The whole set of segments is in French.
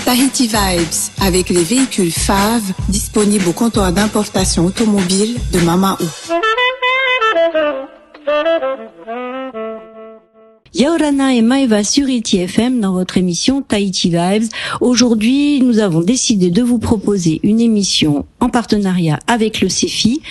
Tahiti Vibes, avec les véhicules FAV disponibles au comptoir d'importation automobile de Mamaou. Yaorana et Maeva sur Iti FM dans votre émission Tahiti Vibes. Aujourd'hui, nous avons décidé de vous proposer une émission en partenariat avec le CEFI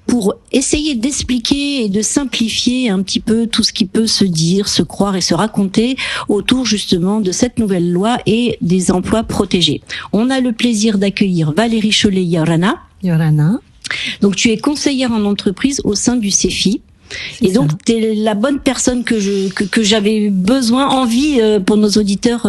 pour essayer d'expliquer et de simplifier un petit peu tout ce qui peut se dire, se croire et se raconter autour justement de cette nouvelle loi et des emplois protégés. On a le plaisir d'accueillir Valérie Cholet Yaorana. Donc tu es conseillère en entreprise au sein du CEFI. Et donc, t'es la bonne personne que j'avais besoin, envie pour nos auditeurs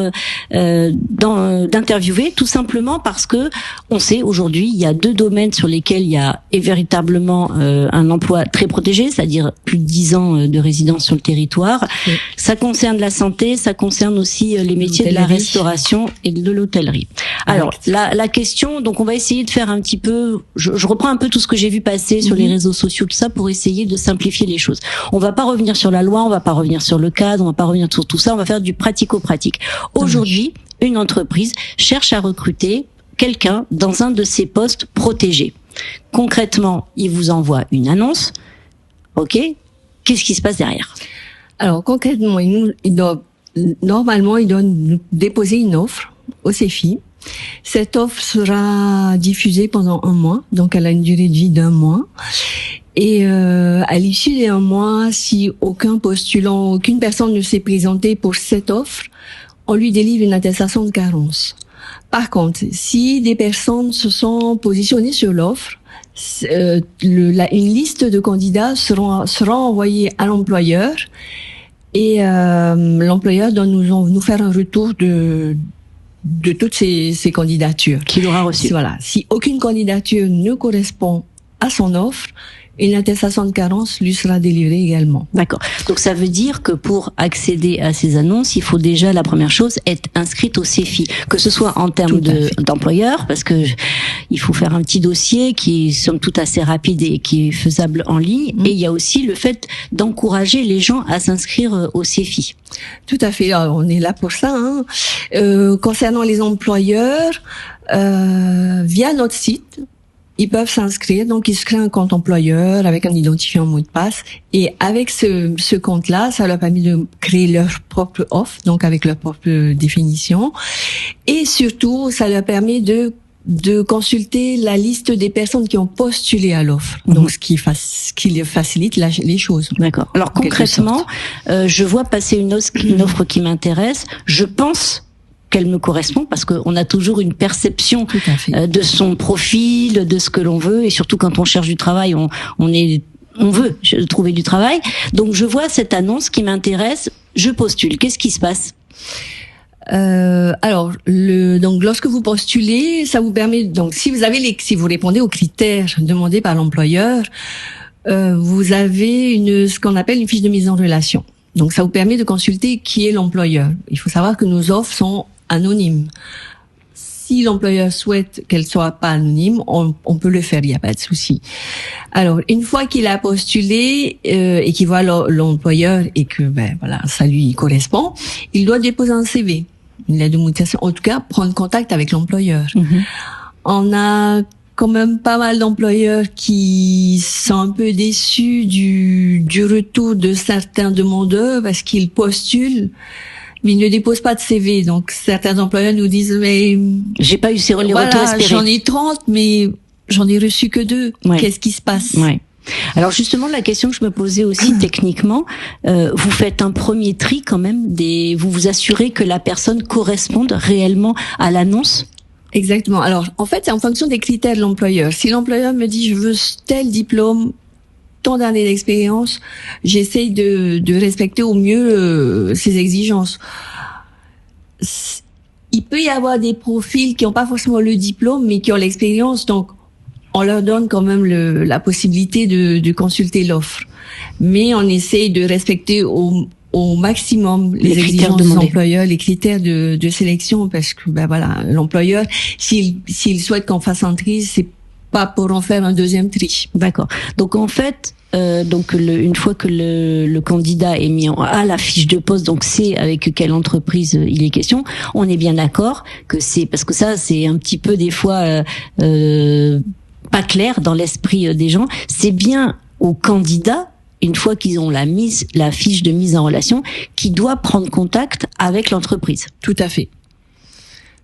d'interviewer, tout simplement parce que on sait aujourd'hui il y a deux domaines sur lesquels il y a véritablement un emploi très protégé, c'est-à-dire plus de 10 ans de résidence sur le territoire. Oui. Ça concerne la santé, ça concerne aussi les métiers de la restauration et de l'hôtellerie. Alors la question, donc on va essayer de faire un petit peu, je reprends un peu tout ce que j'ai vu passer sur les réseaux sociaux, tout ça, pour essayer de simplifier les choses. On va pas revenir sur la loi, on va pas revenir sur le cadre, on va pas revenir sur tout ça, on va faire du pratico-pratique. Aujourd'hui, une entreprise cherche à recruter quelqu'un dans un de ses postes protégés. Concrètement, il vous envoie une annonce. OK? Qu'est-ce qui se passe derrière? Alors, concrètement, il doit nous déposer une offre au CEFI. Cette offre sera diffusée pendant 1 mois, donc elle a une durée de vie d'1 mois. Et à l'issue des 1 mois, si aucune personne ne s'est présentée pour cette offre, on lui délivre une attestation de carence. Par contre, si des personnes se sont positionnées sur l'offre, une liste de candidats sera envoyée à l'employeur et l'employeur doit nous faire un retour de toutes ces candidatures qu'il aura reçues. Voilà. Si aucune candidature ne correspond à son offre, une attestation de carence lui sera délivrée également. D'accord. Donc ça veut dire que pour accéder à ces annonces, il faut déjà, la première chose, être inscrite au CEFI, que ce soit en termes d'employeur, parce que il faut faire un petit dossier qui est somme toute assez rapide et qui est faisable en ligne. Et il y a aussi le fait d'encourager les gens à s'inscrire au CEFI. Tout à fait. Alors, on est là pour ça. Concernant les employeurs, via notre site, ils peuvent s'inscrire, donc ils se créent un compte employeur avec un identifiant mot de passe, et avec ce compte-là, ça leur permet de créer leur propre offre, donc avec leur propre définition, et surtout, ça leur permet de consulter la liste des personnes qui ont postulé à l'offre, donc ce qui facilite les choses. D'accord. Alors concrètement, je vois passer une offre qui m'intéresse, je pense qu'elle me correspond, parce qu'on a toujours une perception de son profil, de ce que l'on veut, et surtout quand on cherche du travail, on veut trouver du travail. Donc je vois cette annonce qui m'intéresse, je postule. Qu'est-ce qui se passe? Donc lorsque vous postulez, ça vous permet, donc si vous répondez aux critères demandés par l'employeur, vous avez ce qu'on appelle une fiche de mise en relation. Donc ça vous permet de consulter qui est l'employeur. Il faut savoir que nos offres sont anonymes. Si l'employeur souhaite qu'elle soit pas anonyme, on peut le faire, il n'y a pas de souci. Alors, une fois qu'il a postulé et qu'il voit l'employeur et que ça lui correspond, il doit déposer un CV, une lettre de motivation, en tout cas prendre contact avec l'employeur. On a quand même pas mal d'employeurs qui sont un peu déçus du retour de certains demandeurs parce qu'ils postulent, mais ils ne déposent pas de CV. Donc certains employeurs nous disent mais j'ai pas eu les retours espérés. J'en ai 30, mais j'en ai reçu que 2. Qu'est-ce qui se passe? Alors justement, la question que je me posais aussi techniquement, vous faites un premier tri quand même, vous vous assurez que la personne corresponde réellement à l'annonce? Exactement. Alors, en fait, c'est en fonction des critères de l'employeur. Si l'employeur me dit, je veux tel diplôme, tant d'années d'expérience, j'essaye de respecter au mieux ses exigences. Il peut y avoir des profils qui n'ont pas forcément le diplôme, mais qui ont l'expérience, donc on leur donne quand même la possibilité de consulter l'offre. Mais on essaye de respecter au maximum les exigences des employeurs, les critères de sélection, parce que l'employeur, s'il souhaite qu'on fasse un tri, c'est pas pour en faire un deuxième tri. D'accord. Donc en fait, donc une fois que le candidat est mis à la fiche de poste, donc c'est avec quelle entreprise il est question, on est bien d'accord que c'est parce que ça c'est un petit peu des fois pas clair dans l'esprit des gens, c'est bien au candidat, une fois qu'ils ont la fiche de mise en relation, qui doit prendre contact avec l'entreprise. Tout à fait.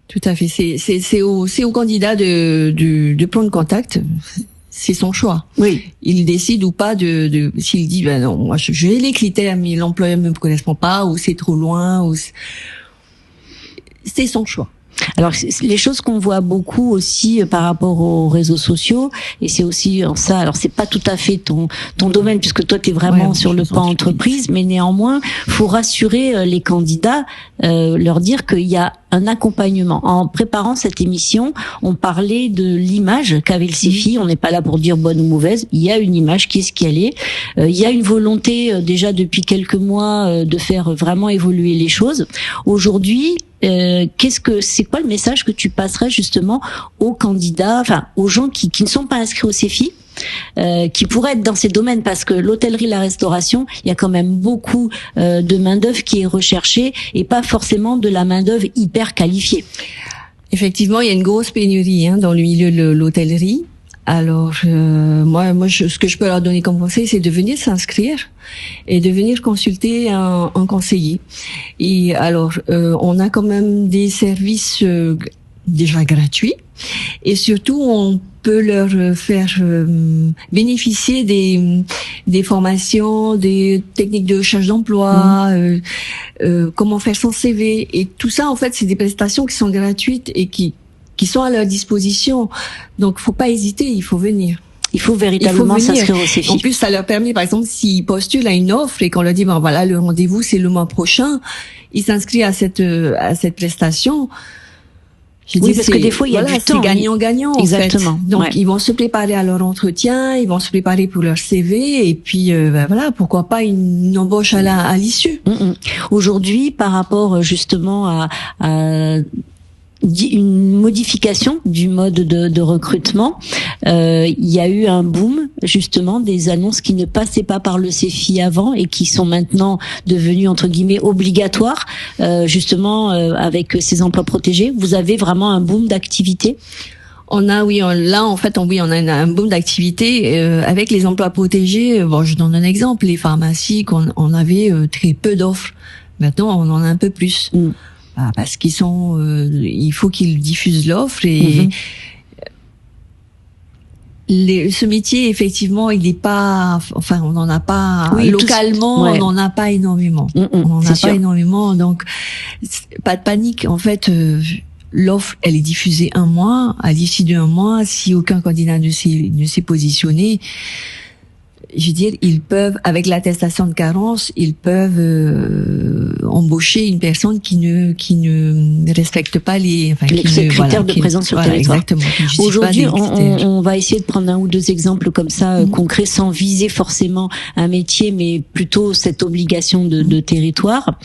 Tout à fait. C'est au candidat de prendre contact. C'est son choix. Oui. Il décide ou pas s'il dit, ben non, moi, j'ai les critères, mais l'employeur ne me correspond pas, ou c'est trop loin, ou c'est son choix. Alors les choses qu'on voit beaucoup aussi par rapport aux réseaux sociaux, et c'est aussi en ça, alors c'est pas tout à fait ton domaine puisque toi t'es vraiment sur le pan entreprise, mais néanmoins faut rassurer les candidats, leur dire qu'il y a un accompagnement. En préparant cette émission, on parlait de l'image qu'avait le CEFI. On n'est pas là pour dire bonne ou mauvaise. Il y a une image qui est ce qu'elle est. Il y a une volonté déjà depuis quelques mois de faire vraiment évoluer les choses. Aujourd'hui, c'est quoi le message que tu passerais justement aux candidats, enfin aux gens qui ne sont pas inscrits au CEFI, qui pourraient être dans ces domaines, parce que l'hôtellerie, la restauration, il y a quand même beaucoup de main d'œuvre qui est recherchée et pas forcément de la main d'œuvre hyper qualifiée. Effectivement, il y a une grosse pénurie dans le milieu de l'hôtellerie. Alors ce que je peux leur donner comme conseil, c'est de venir s'inscrire et de venir consulter un conseiller. Et alors on a quand même des services déjà gratuits, et surtout on peut leur faire bénéficier des formations, des techniques de recherche d'emploi, comment faire son CV, et tout ça en fait c'est des prestations qui sont gratuites et qui sont à leur disposition. Donc faut pas hésiter, il faut venir. Il faut véritablement s'inscrire au CEFI. En plus, ça leur permet, par exemple, s'ils postulent à une offre et qu'on leur dit, ben voilà, le rendez-vous c'est le mois prochain, ils s'inscrivent à cette prestation. Oui, parce que des fois, il y a du temps. C'est gagnant-gagnant, exactement. En fait. Donc, ils vont se préparer à leur entretien, ils vont se préparer pour leur CV, et puis, voilà, pourquoi pas une embauche à l'issue. Aujourd'hui, par rapport justement à une modification du mode de recrutement, il y a eu un boom justement des annonces qui ne passaient pas par le CEFI avant et qui sont maintenant devenues entre guillemets obligatoires, justement avec ces emplois protégés. Vous avez vraiment un boom d'activité? On a un boom d'activité avec les emplois protégés. Bon, je donne un exemple, les pharmacies, on avait très peu d'offres. Maintenant, on en a un peu plus. Parce qu'ils il faut qu'ils diffusent l'offre, et ce métier, effectivement, il n'est pas, enfin, on n'en a pas, localement, on n'en a pas énormément. On n'en a pas énormément, donc, pas de panique. En fait, l'offre, elle est diffusée un mois. À l'issue d'un mois, si aucun candidat ne s'est positionné, je veux dire, ils peuvent, avec l'attestation de carence, ils peuvent embaucher une personne qui ne respecte pas les critères de présence sur le territoire. Exactement. Aujourd'hui, on va essayer de prendre un ou deux exemples comme ça concrets, sans viser forcément un métier, mais plutôt cette obligation de territoire.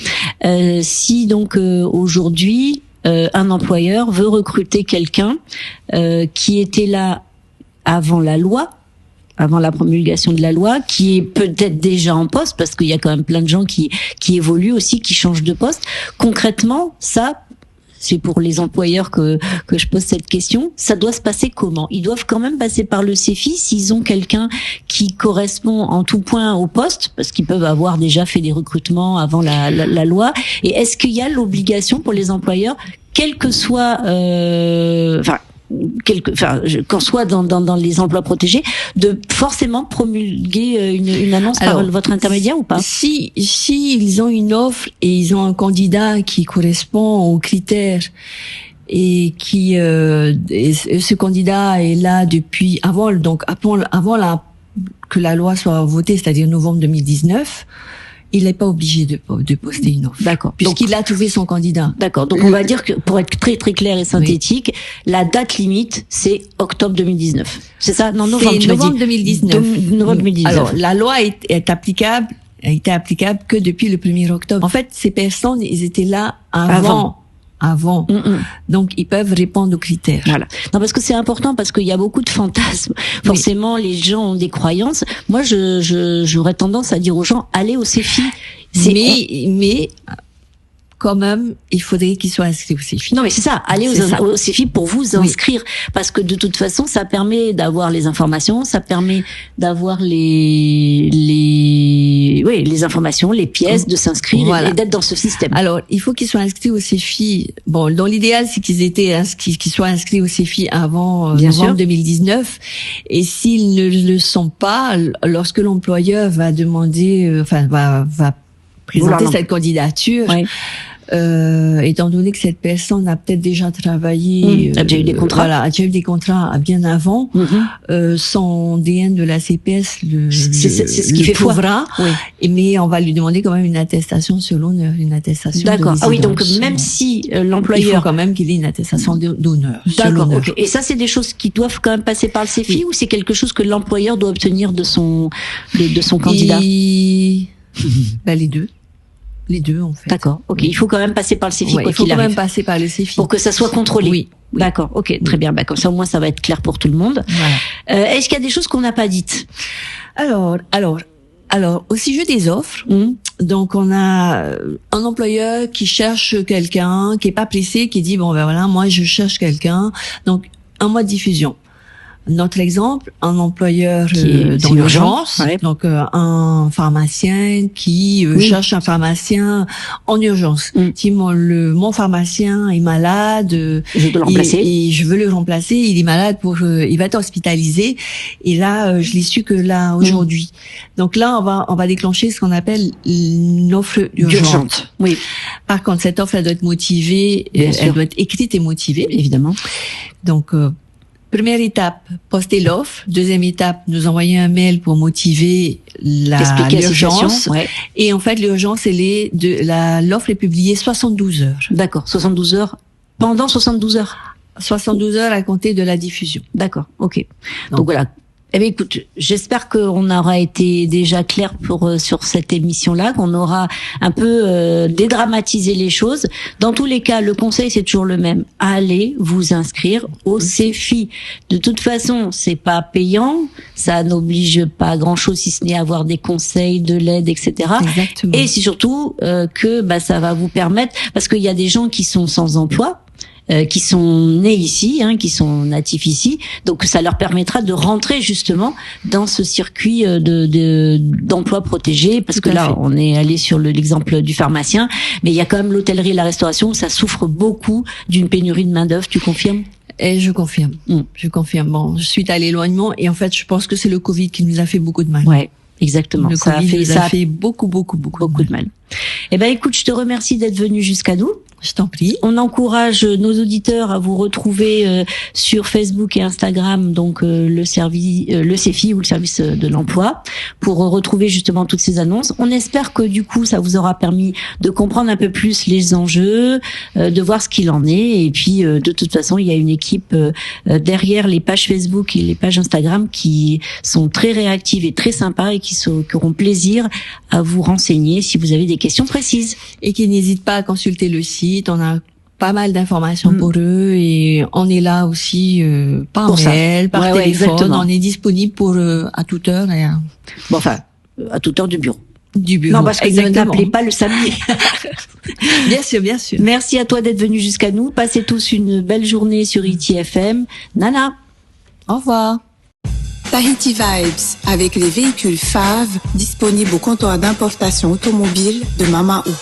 Si donc aujourd'hui un employeur veut recruter quelqu'un qui était là avant la loi, avant la promulgation de la loi, qui est peut-être déjà en poste, parce qu'il y a quand même plein de gens qui évoluent aussi, qui changent de poste. Concrètement, ça, c'est pour les employeurs que je pose cette question, ça doit se passer comment? Ils doivent quand même passer par le CEFI s'ils ont quelqu'un qui correspond en tout point au poste, parce qu'ils peuvent avoir déjà fait des recrutements avant la loi. Et est-ce qu'il y a l'obligation pour les employeurs, quel que soit, qu'on soit dans les emplois protégés, de forcément promulguer une annonce par votre intermédiaire ou pas? Si ils ont une offre et ils ont un candidat qui correspond aux critères, et qui ce candidat est là depuis avant que la loi soit votée, c'est-à-dire novembre 2019, il n'est pas obligé de poster une offre. D'accord. Puisqu'il a trouvé son candidat. D'accord. Donc on va dire que, pour être très très clair et synthétique, la date limite, c'est octobre 2019. C'est ça? Non, novembre, c'est novembre 2019. Novembre 2019. Alors, la loi est applicable, a été applicable que depuis le 1er octobre. En fait, ces personnes, ils étaient là avant avant. Donc, ils peuvent répondre aux critères. Voilà. Non, parce que c'est important, parce qu'il y a beaucoup de fantasmes. Forcément, les gens ont des croyances. Moi, j'aurais tendance à dire aux gens, allez au CEFI. Mais quand même, il faudrait qu'ils soient inscrits au CEFI. Non, mais c'est ça. Allez au CEFI pour vous inscrire. Parce que de toute façon, ça permet d'avoir les informations, ça permet d'avoir les informations, les pièces, de s'inscrire et d'être dans ce système. Alors, il faut qu'ils soient inscrits au CEFI. Bon, dans l'idéal, c'est qu'ils soient inscrits au CEFI avant novembre 2019. Et s'ils ne le sont pas, lorsque l'employeur va demander, va présenter cette candidature, étant donné que cette personne a peut-être déjà travaillé, a déjà eu des contrats, a déjà eu des contrats bien avant, son DN de la CPS c'est ce qui fait foi. Mais on va lui demander quand même une attestation sur l'honneur, une attestation de résidence. Ah oui, donc même si l'employeur, il faut quand même qu'il ait une attestation d'honneur. D'accord. Okay. Et ça, c'est des choses qui doivent quand même passer par le CEFI, ou c'est quelque chose que l'employeur doit obtenir de son candidat? Les deux, en fait. D'accord. Ok. Il faut quand même passer par le CEFI, quoi qu'il arrive. Il faut quand même passer par le CEFI. Pour que ça soit contrôlé. Oui. D'accord. Ok. Très bien. Comme ça, au moins, ça va être clair pour tout le monde. Voilà. Est-ce qu'il y a des choses qu'on n'a pas dites? Alors, au sujet des offres, donc on a un employeur qui cherche quelqu'un, qui est pas pressé, qui dit moi je cherche quelqu'un. Donc, un mois de diffusion. Notre exemple, un employeur dans l'urgence, donc un pharmacien qui cherche un pharmacien en urgence. Si mon pharmacien est malade, je veux le remplacer. Et je veux le remplacer, il est malade il va être hospitalisé. Et là, je l'ai su que là aujourd'hui. Donc là, on va déclencher ce qu'on appelle une offre urgente. Oui. Par contre, cette offre, elle doit être motivée, elle doit être écrite et motivée, évidemment. Donc première étape, poster l'offre. Deuxième étape, nous envoyer un mail pour motiver l'urgence. Et en fait, l'urgence, l'offre est publiée 72 heures. D'accord, 72 heures. Pendant 72 heures. 72 heures à compter de la diffusion. D'accord, ok. Donc voilà. Eh bien, écoute, j'espère qu'on aura été déjà clair sur cette émission-là, qu'on aura un peu dédramatisé les choses. Dans tous les cas, le conseil, c'est toujours le même. Allez vous inscrire au CEFI. De toute façon, c'est pas payant, ça n'oblige pas à grand-chose, si ce n'est à avoir des conseils, de l'aide, etc. Exactement. Et c'est surtout que ça va vous permettre, parce qu'il y a des gens qui sont sans emploi, qui sont nés ici, qui sont natifs ici, donc ça leur permettra de rentrer justement dans ce circuit d'emploi protégé, parce que là on est allé sur l'exemple du pharmacien, mais il y a quand même l'hôtellerie et la restauration où ça souffre beaucoup d'une pénurie de main d'œuvre. Tu confirmes? Et je confirme. Je confirme. Bon, suite à l'éloignement, et en fait je pense que c'est le Covid qui nous a fait beaucoup de mal. Ouais. Exactement. Le Covid nous a fait beaucoup de mal. Eh ben, écoute, je te remercie d'être venu jusqu'à nous. Je t'en prie. On encourage nos auditeurs à vous retrouver sur Facebook et Instagram, donc le CEFI ou le service de l'emploi, pour retrouver justement toutes ces annonces. On espère que du coup, ça vous aura permis de comprendre un peu plus les enjeux, de voir ce qu'il en est. Et puis, de toute façon, il y a une équipe derrière les pages Facebook et les pages Instagram qui sont très réactives et très sympas et qui auront plaisir à vous renseigner si vous avez des questions précises. Et qui n'hésitent pas à consulter le site. On a pas mal d'informations pour eux et on est là aussi par mail, par téléphone. On est disponible à toute heure. À toute heure du bureau. Non, parce que ne n'appelez pas le samedi. Bien sûr, bien sûr. Merci à toi d'être venu jusqu'à nous. Passez tous une belle journée sur ITFM. Nana. Au revoir. Tahiti Vibes, avec les véhicules FAV disponibles au comptoir d'importation automobile de Mama Ou.